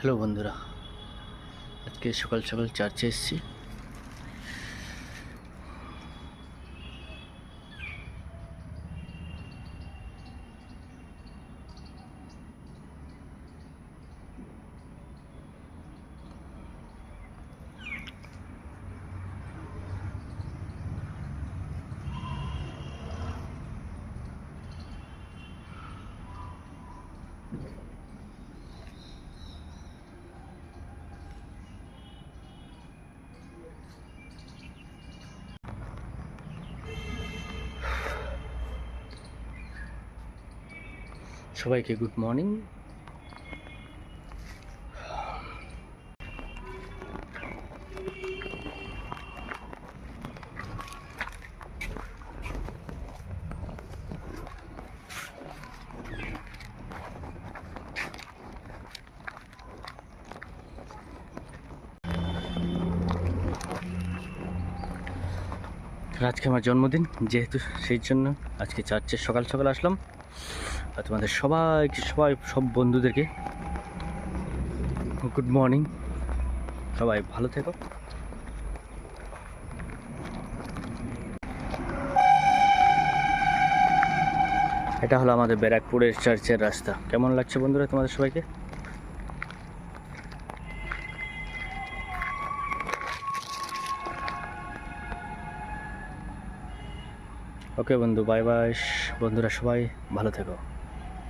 Hello বন্ধুরা, আজকে সকাল সকাল চার্চে এসেছি। সবাইকে গুড মর্নিং। আজকে আমার জন্মদিন, যেহেতু সেই জন্য আজকে চার্চে সকাল সকাল আসলাম। আর তোমাদের সব বন্ধুদেরকে গুড মর্নিং। সবাই ভালো থেকো। এটা হলো আমাদের ব্যারাকপুরের চার্চের রাস্তা। কেমন লাগছে বন্ধুরা তোমাদের সবাইকে? ওকে বন্ধু, বাই বাই। বন্ধুরা সবাই ভালো থেকো।